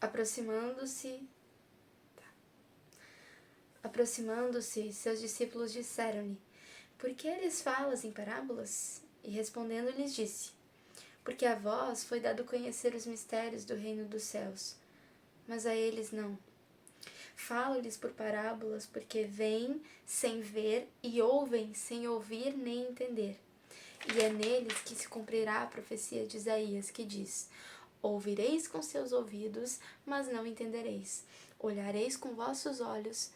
Aproximando-se, seus discípulos disseram-lhe: Por que eles falas em parábolas? E respondendo lhes disse: Porque a vós foi dado conhecer os mistérios do reino dos céus, mas a eles não. Falo-lhes por parábolas, porque veem sem ver e ouvem sem ouvir nem entender. E é neles que se cumprirá a profecia de Isaías, que diz: Ouvireis com seus ouvidos, mas não entendereis. Olhareis com vossos olhos,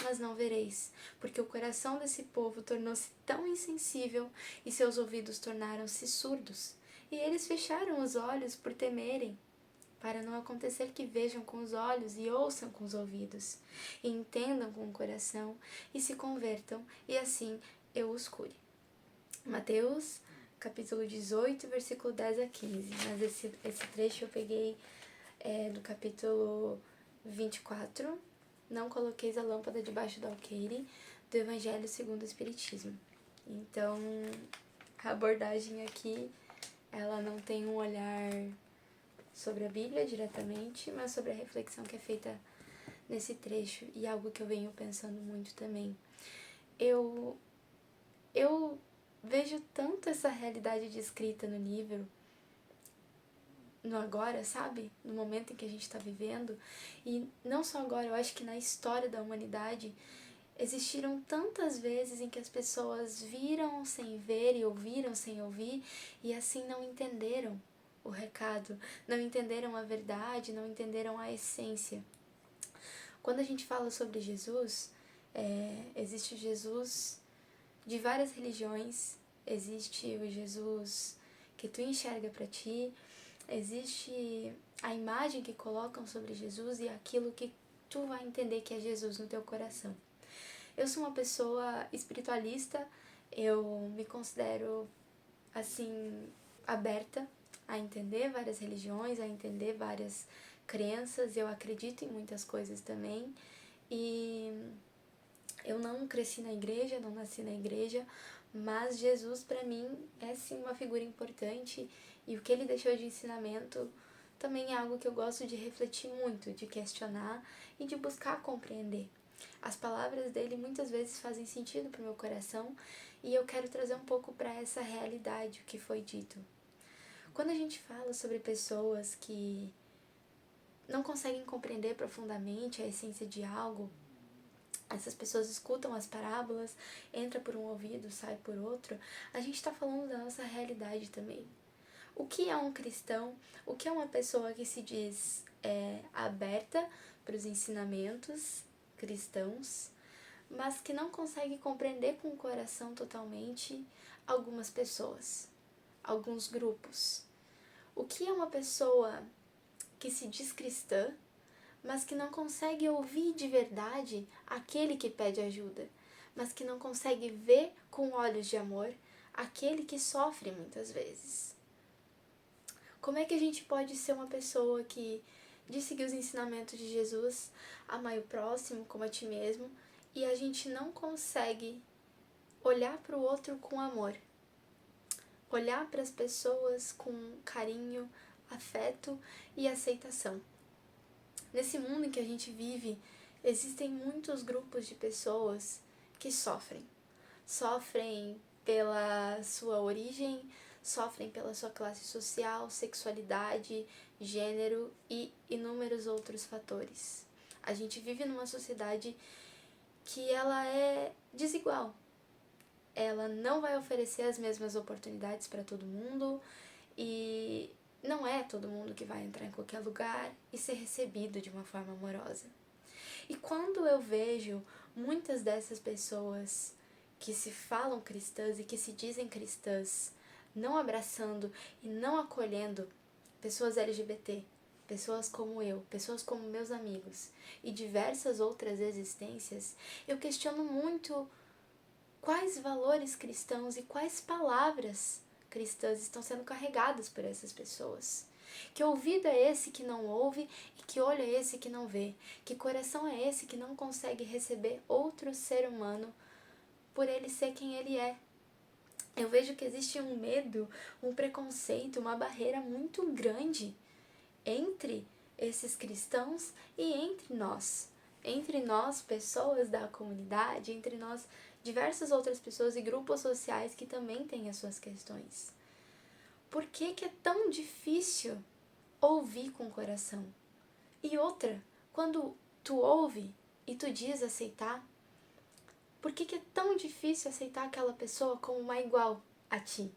mas não vereis, porque o coração desse povo tornou-se tão insensível e seus ouvidos tornaram-se surdos. E eles fecharam os olhos por temerem, para não acontecer que vejam com os olhos e ouçam com os ouvidos, e entendam com o coração e se convertam, e assim eu os cure. Mateus, capítulo 18, versículo 10 a 15. Mas esse trecho eu peguei do capítulo 24, Não coloqueis a lâmpada debaixo do alqueire, do Evangelho segundo o Espiritismo. Então, a abordagem aqui, ela não tem um olhar sobre a Bíblia diretamente, mas sobre a reflexão que é feita nesse trecho, e algo que eu venho pensando muito também. Eu vejo tanto essa realidade descrita no livro, no agora, sabe? No momento em que a gente está vivendo. E não só agora, eu acho que na história da humanidade existiram tantas vezes em que as pessoas viram sem ver e ouviram sem ouvir e assim não entenderam o recado, não entenderam a verdade, não entenderam a essência. Quando a gente fala sobre Jesus, existe o Jesus de várias religiões, existe o Jesus que tu enxerga para ti, existe a imagem que colocam sobre Jesus e aquilo que tu vai entender que é Jesus no teu coração. Eu sou uma pessoa espiritualista, eu me considero, assim, aberta a entender várias religiões, a entender várias crenças, eu acredito em muitas coisas também, e eu não cresci na igreja, não nasci na igreja, mas Jesus para mim é sim uma figura importante, e o que ele deixou de ensinamento também é algo que eu gosto de refletir muito, de questionar e de buscar compreender. As palavras dele muitas vezes fazem sentido para o meu coração e eu quero trazer um pouco para essa realidade o que foi dito. Quando a gente fala sobre pessoas que não conseguem compreender profundamente a essência de algo, essas pessoas escutam as parábolas, entra por um ouvido, sai por outro, a gente está falando da nossa realidade também. O que é um cristão? O que é uma pessoa que se diz aberta para os ensinamentos cristãos, mas que não consegue compreender com o coração totalmente algumas pessoas, alguns grupos? O que é uma pessoa que se diz cristã, mas que não consegue ouvir de verdade aquele que pede ajuda, mas que não consegue ver com olhos de amor aquele que sofre muitas vezes? Como é que a gente pode ser uma pessoa que diz seguir os ensinamentos de Jesus, amar o próximo como a ti mesmo, e a gente não consegue olhar para o outro com amor, olhar para as pessoas com carinho, afeto e aceitação? Nesse mundo em que a gente vive, existem muitos grupos de pessoas que sofrem pela sua origem, sofrem pela sua classe social, sexualidade, gênero e inúmeros outros fatores. A gente vive numa sociedade que ela é desigual. Ela não vai oferecer as mesmas oportunidades para todo mundo e não é todo mundo que vai entrar em qualquer lugar e ser recebido de uma forma amorosa. E quando eu vejo muitas dessas pessoas que se falam cristãs e que se dizem cristãs não abraçando e não acolhendo pessoas LGBT, pessoas como eu, pessoas como meus amigos e diversas outras existências, eu questiono muito quais valores cristãos e quais palavras cristãs estão sendo carregadas por essas pessoas. Que ouvido é esse que não ouve e que olho é esse que não vê? Que coração é esse que não consegue receber outro ser humano por ele ser quem ele é? Eu vejo que existe um medo, um preconceito, uma barreira muito grande entre esses cristãos e entre nós, pessoas da comunidade, entre nós, diversas outras pessoas e grupos sociais que também têm as suas questões. Por que que é tão difícil ouvir com o coração? E outra, quando tu ouve e tu diz aceitar, por que que é tão difícil aceitar aquela pessoa como uma igual a ti?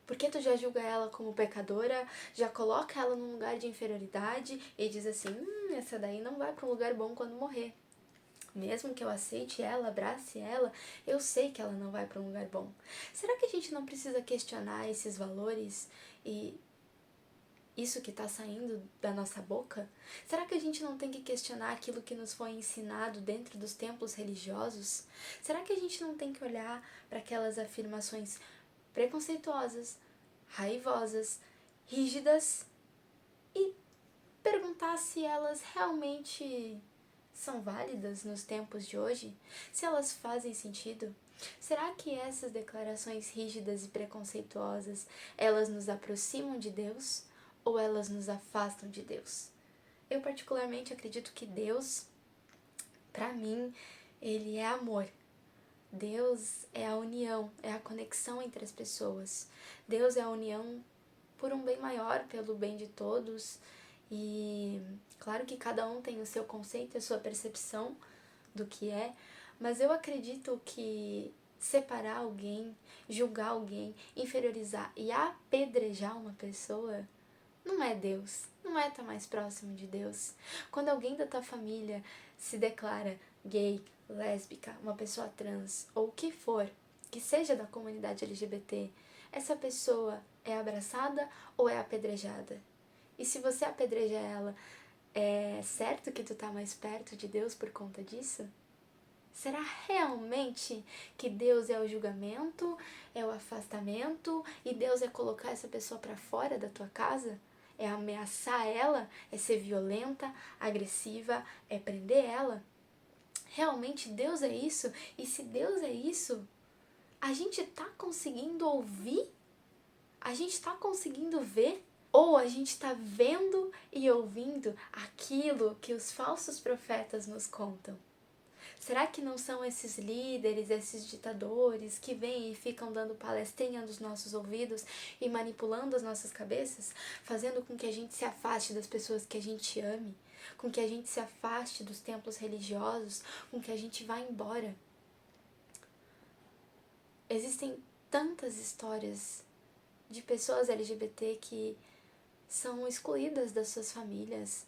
Porque tu já julga ela como pecadora, já coloca ela num lugar de inferioridade e diz assim, essa daí não vai para um lugar bom quando morrer. Mesmo que eu aceite ela, abrace ela, eu sei que ela não vai para um lugar bom. Será que a gente não precisa questionar esses valores e isso que está saindo da nossa boca? Será que a gente não tem que questionar aquilo que nos foi ensinado dentro dos templos religiosos? Será que a gente não tem que olhar para aquelas afirmações preconceituosas, raivosas, rígidas e perguntar se elas realmente são válidas nos tempos de hoje? Se elas fazem sentido? Será que essas declarações rígidas e preconceituosas, elas nos aproximam de Deus ou elas nos afastam de Deus? Eu particularmente acredito que Deus, para mim, ele é amor. Deus é a união, é a conexão entre as pessoas. Deus é a união por um bem maior, pelo bem de todos. E claro que cada um tem o seu conceito, a sua percepção do que é, mas eu acredito que separar alguém, julgar alguém, inferiorizar e apedrejar uma pessoa não é Deus, não é estar mais próximo de Deus. Quando alguém da tua família se declara gay, lésbica, uma pessoa trans ou o que for, que seja da comunidade LGBT, essa pessoa é abraçada ou é apedrejada? E se você apedreja ela, é certo que tu tá mais perto de Deus por conta disso? Será realmente que Deus é o julgamento, é o afastamento e Deus é colocar essa pessoa para fora da tua casa? É ameaçar ela? É ser violenta, agressiva? É prender ela? Realmente Deus é isso? E se Deus é isso, a gente tá conseguindo ouvir? A gente tá conseguindo ver? Ou a gente tá vendo e ouvindo aquilo que os falsos profetas nos contam? Será que não são esses líderes, esses ditadores que vêm e ficam dando palestrinha nos nossos ouvidos e manipulando as nossas cabeças, fazendo com que a gente se afaste das pessoas que a gente ame, com que a gente se afaste dos templos religiosos, com que a gente vá embora? Existem tantas histórias de pessoas LGBT que são excluídas das suas famílias,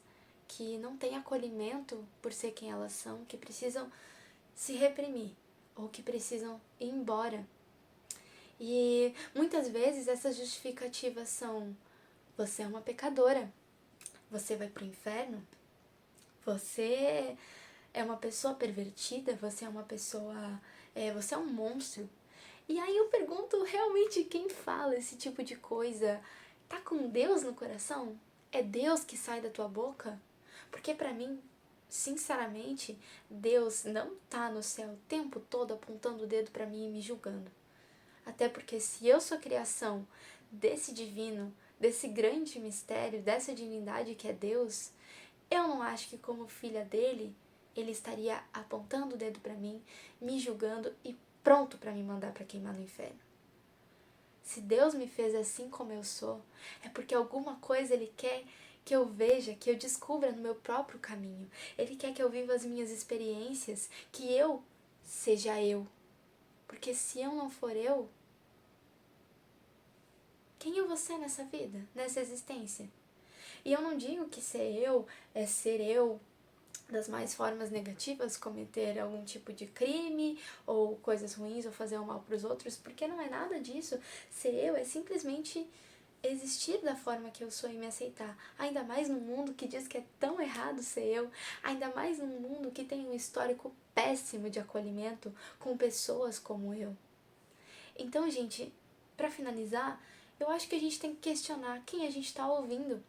que não têm acolhimento por ser quem elas são, que precisam se reprimir ou que precisam ir embora. E muitas vezes essas justificativas são: você é uma pecadora, você vai pro inferno, você é uma pessoa pervertida, você é uma pessoa, você é um monstro. E aí eu pergunto, realmente quem fala esse tipo de coisa tá com Deus no coração? É Deus que sai da tua boca? Porque pra mim, sinceramente, Deus não tá no céu o tempo todo apontando o dedo pra mim e me julgando. Até porque se eu sou criação desse divino, desse grande mistério, dessa divindade que é Deus, eu não acho que como filha dele, ele estaria apontando o dedo pra mim, me julgando e pronto pra me mandar pra queimar no inferno. Se Deus me fez assim como eu sou, é porque alguma coisa Ele quer que eu veja, que eu descubra no meu próprio caminho. Ele quer que eu viva as minhas experiências, que eu seja eu. Porque se eu não for eu, quem eu vou ser nessa vida, nessa existência? E eu não digo que ser eu é ser eu das mais formas negativas, cometer algum tipo de crime ou coisas ruins ou fazer o mal para os outros, porque não é nada disso. Ser eu é simplesmente existir da forma que eu sou e me aceitar, ainda mais num mundo que diz que é tão errado ser eu, ainda mais num mundo que tem um histórico péssimo de acolhimento com pessoas como eu. Então, gente, para finalizar, eu acho que a gente tem que questionar quem a gente está ouvindo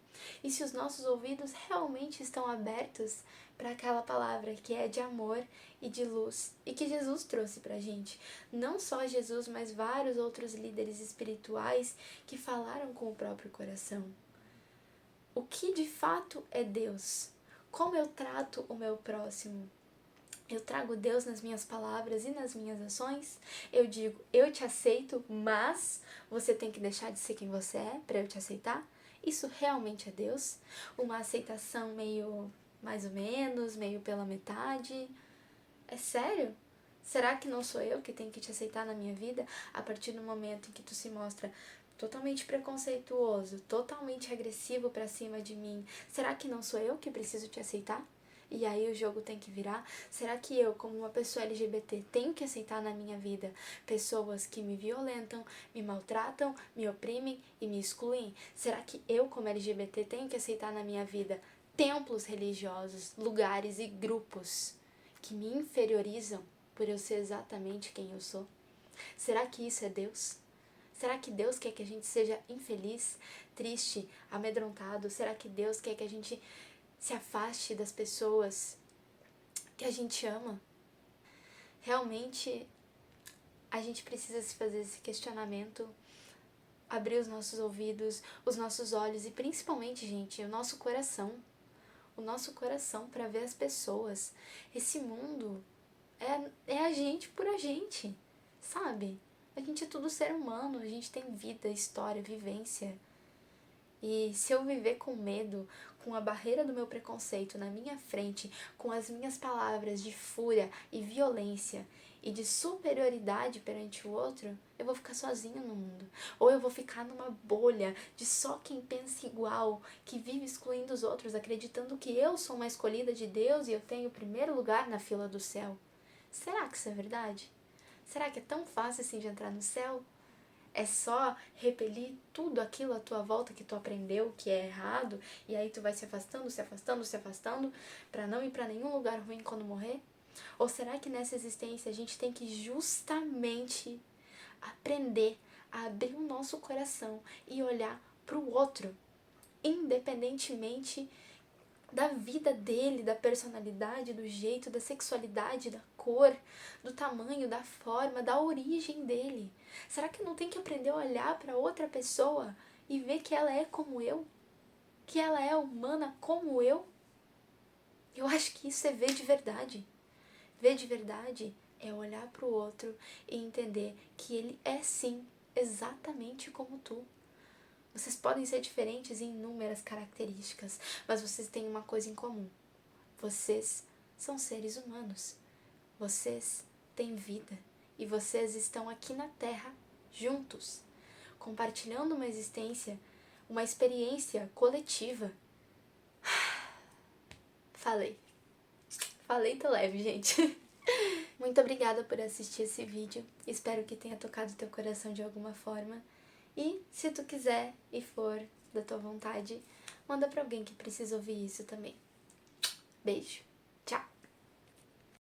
e se os nossos ouvidos realmente estão abertos para aquela palavra que é de amor e de luz e que Jesus trouxe para a gente. Não só Jesus, mas vários outros líderes espirituais que falaram com o próprio coração. O que de fato é Deus? Como eu trato o meu próximo? Eu trago Deus nas minhas palavras e nas minhas ações? Eu digo, eu te aceito, mas você tem que deixar de ser quem você é para eu te aceitar? Isso realmente é Deus? Uma aceitação meio mais ou menos, meio pela metade? É sério? Será que não sou eu que tenho que te aceitar na minha vida a partir do momento em que tu se mostra totalmente preconceituoso, totalmente agressivo pra cima de mim? Será que não sou eu que preciso te aceitar? E aí o jogo tem que virar? Será que eu, como uma pessoa LGBT, tenho que aceitar na minha vida pessoas que me violentam, me maltratam, me oprimem e me excluem? Será que eu, como LGBT, tenho que aceitar na minha vida templos religiosos, lugares e grupos que me inferiorizam por eu ser exatamente quem eu sou? Será que isso é Deus? Será que Deus quer que a gente seja infeliz, triste, amedrontado? Será que Deus quer que a gente se afaste das pessoas que a gente ama? Realmente, a gente precisa se fazer esse questionamento, abrir os nossos ouvidos, os nossos olhos e principalmente, gente, o nosso coração. O nosso coração para ver as pessoas. Esse mundo é a gente por a gente, sabe? A gente é tudo ser humano, a gente tem vida, história, vivência. E se eu viver com medo, com a barreira do meu preconceito na minha frente, com as minhas palavras de fúria e violência e de superioridade perante o outro, eu vou ficar sozinha no mundo. Ou eu vou ficar numa bolha de só quem pensa igual, que vive excluindo os outros, acreditando que eu sou uma escolhida de Deus e eu tenho o primeiro lugar na fila do céu. Será que isso é verdade? Será que é tão fácil assim de entrar no céu? É só repelir tudo aquilo à tua volta que tu aprendeu que é errado e aí tu vai se afastando, se afastando, se afastando pra não ir pra nenhum lugar ruim quando morrer? Ou será que nessa existência a gente tem que justamente aprender a abrir o nosso coração e olhar pro outro, independentemente da vida dele, da personalidade, do jeito, da sexualidade, da cor, do tamanho, da forma, da origem dele? Será que não tem que aprender a olhar para outra pessoa e ver que ela é como eu? Que ela é humana como eu? Eu acho que isso é ver de verdade. Ver de verdade é olhar para o outro e entender que ele é sim exatamente como tu. Vocês podem ser diferentes em inúmeras características, mas vocês têm uma coisa em comum. Vocês são seres humanos. Vocês têm vida e vocês estão aqui na Terra juntos, compartilhando uma existência, uma experiência coletiva. Falei. Falei, tô leve, gente. Muito obrigada por assistir esse vídeo. Espero que tenha tocado teu coração de alguma forma. E se tu quiser e for da tua vontade, manda pra alguém que precisa ouvir isso também. Beijo. Tchau.